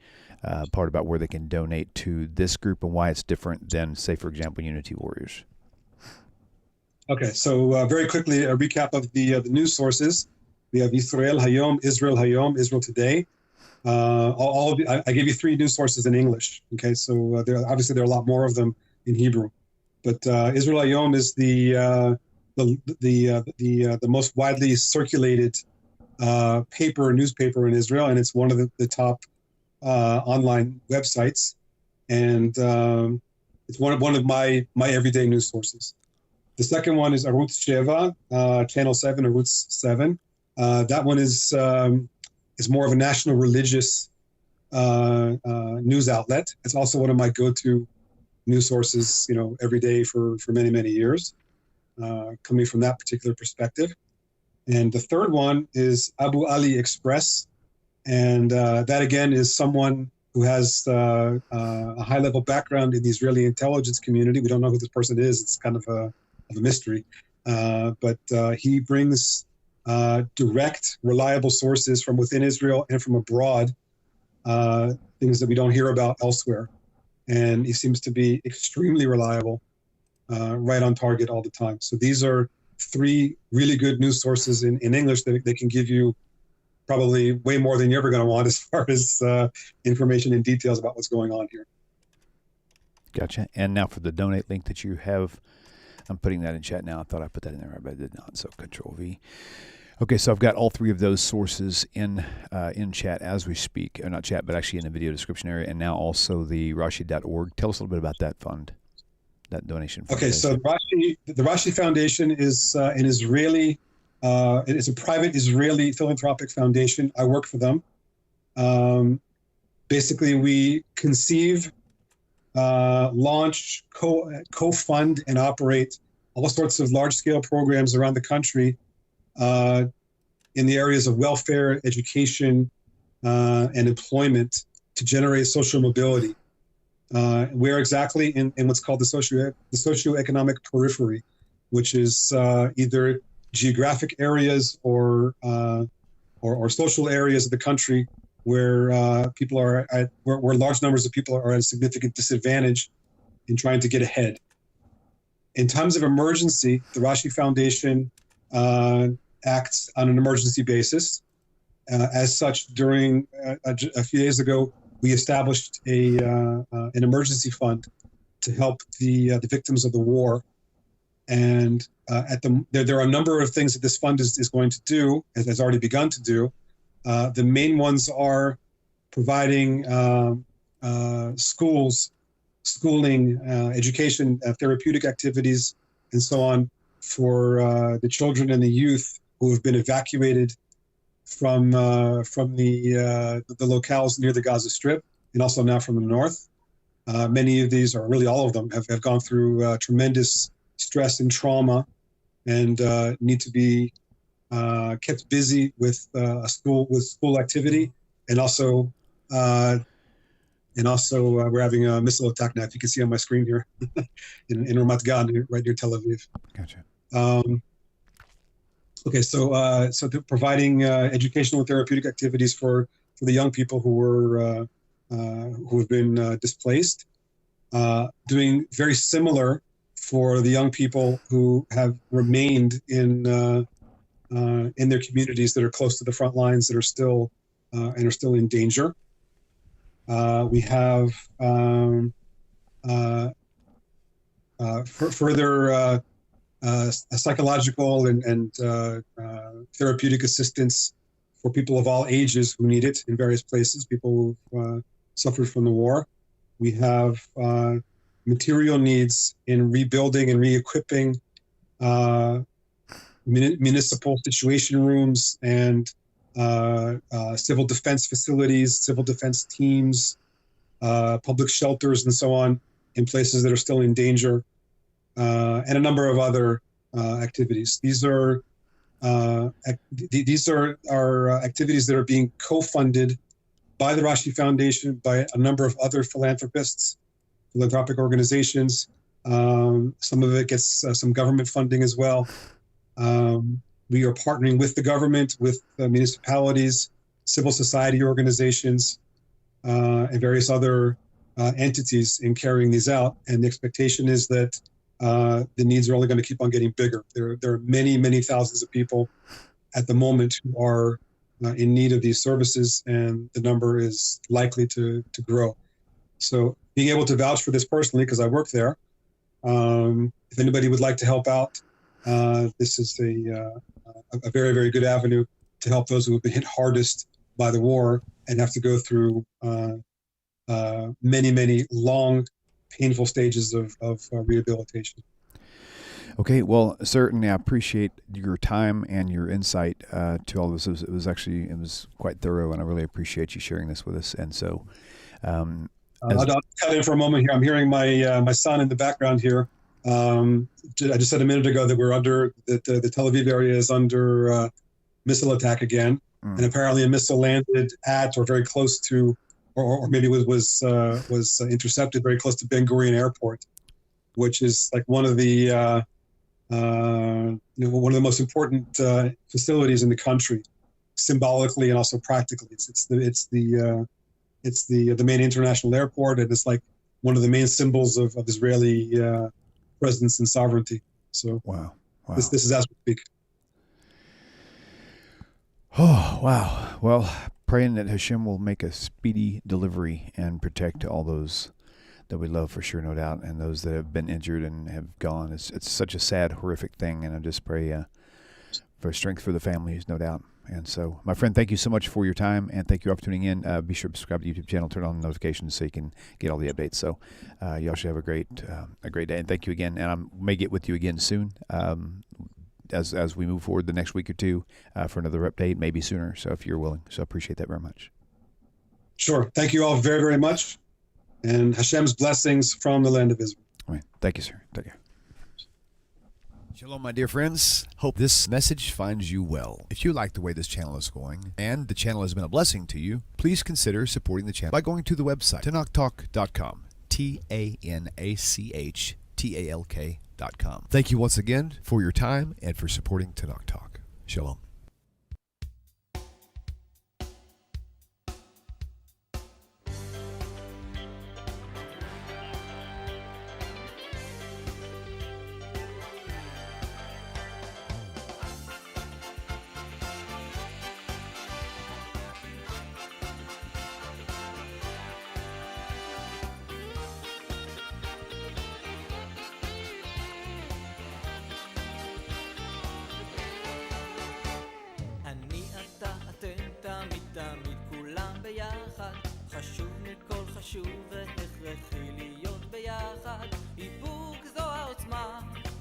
part about where they can donate to this group and why it's different than, say, for example, Unity Warriors. Okay, so very quickly, a recap of the news sources. We have Israel Hayom, Israel Today. I gave you 3 news sources in English. Okay, so there are a lot more of them in Hebrew. But Israel Hayom is the most widely circulated newspaper in Israel, and it's one of the top online websites, and it's one of my everyday news sources. The second one is Arutz Sheva, Channel 7, Arutz 7. That one is more of a national religious news outlet. It's also one of my go-to news sources, every day for many, many years, coming from that particular perspective. And the third one is Abu Ali Express. And that, again, is someone who has a high-level background in the Israeli intelligence community. We don't know who this person is. It's kind of a mystery. But he brings direct, reliable sources from within Israel and from abroad, things that we don't hear about elsewhere. And he seems to be extremely reliable, right on target all the time. So these are 3 really good news sources in English that they can give you probably way more than you're ever going to want as far as information and details about what's going on here. Gotcha. And now for the donate link that you have, I'm putting that in chat now. I thought I put that in there, but I did not. So Control V. Okay, so I've got all three of those sources in chat as we speak. Or not chat, but actually in the video description area, and now also the Rashi.org. Tell us a little bit about that fund, that donation fund. Okay, so the Rashi Foundation is an Israeli, it's a private Israeli philanthropic foundation. I work for them. Basically, we conceive, launch, co-fund, and operate all sorts of large-scale programs around the country in the areas of welfare, education, and employment to generate social mobility. We're exactly in what's called the socioeconomic periphery, which is either geographic areas or social areas of the country where people are at, where large numbers of people are at a significant disadvantage in trying to get ahead. In times of emergency, the Rashi Foundation acts on an emergency basis. As such, during a few days ago, we established an emergency fund to help the victims of the war. And there are a number of things that this fund is going to do, as has already begun to do. The main ones are providing schooling, education, therapeutic activities, and so on for the children and the youth who have been evacuated from the locales near the Gaza Strip, and also now from the north. Many of these, or really all of them, have gone through tremendous stress and trauma, and need to be kept busy with school activity, and also we're having a missile attack now. If you can see on my screen here, in Ramat Gan, right near Tel Aviv. Gotcha. Okay, so they're providing educational and therapeutic activities for the young people who have been displaced. Doing very similar for the young people who have remained in their communities that are close to the front lines, that are still in danger. We have further psychological and therapeutic assistance for people of all ages who need it in various places, people who've suffered from the war. We have material needs in rebuilding and re-equipping municipal situation rooms and civil defense facilities, civil defense teams, public shelters, and so on, in places that are still in danger, and a number of other activities. These are activities that are being co-funded by the Rashi Foundation, by a number of other philanthropic organizations. Some of it gets some government funding as well. We are partnering with the government, with municipalities, civil society organizations, and various other entities in carrying these out. And the expectation is that the needs are only going to keep on getting bigger. There are many, many thousands of people at the moment who are in need of these services, and the number is likely to grow. So being able to vouch for this personally, because I work there, if anybody would like to help out, this is a very, very good avenue to help those who have been hit hardest by the war and have to go through many, many long, painful stages of rehabilitation. Okay, well, certainly I appreciate your time and your insight to all this. It was quite thorough, and I really appreciate you sharing this with us. And so, I'll cut in for a moment here. I'm hearing my son in the background here. I just said a minute ago that the Tel Aviv area is under missile attack again, and apparently a missile landed at or very close to, or maybe was intercepted very close to Ben Gurion Airport, which is like one of the one of the most important facilities in the country, symbolically and also practically. It's the main international airport, and it's like one of the main symbols of Israeli presence and sovereignty. So wow. This is as we speak. Oh, wow. Well, praying that Hashem will make a speedy delivery and protect all those that we love, for sure, no doubt, and those that have been injured and have gone. It's such a sad, horrific thing, and I just pray for strength for the families, no doubt. And so, my friend, thank you so much for your time, and thank you all for tuning in. Be sure to subscribe to the YouTube channel, turn on the notifications so you can get all the updates. So, y'all should have a great day. And thank you again. And I may get with you again soon, as we move forward the next week or two for another update, maybe sooner. So, if you're willing, so I appreciate that very much. Sure. Thank you all very, very much, and Hashem's blessings from the land of Israel. All right. Thank you, sir. Take care. Shalom, my dear friends. Hope this message finds you well. If you like the way this channel is going, and the channel has been a blessing to you, please consider supporting the channel by going to the website, TaNaChTalk.com, TaNaChTalk.com. Thank you once again for your time and for supporting TaNaCh Talk. Shalom. חשוב והכרחי להיות ביחד. איפוק זו העוצמה,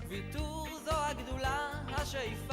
ויתור זו הגדולה, השאיפה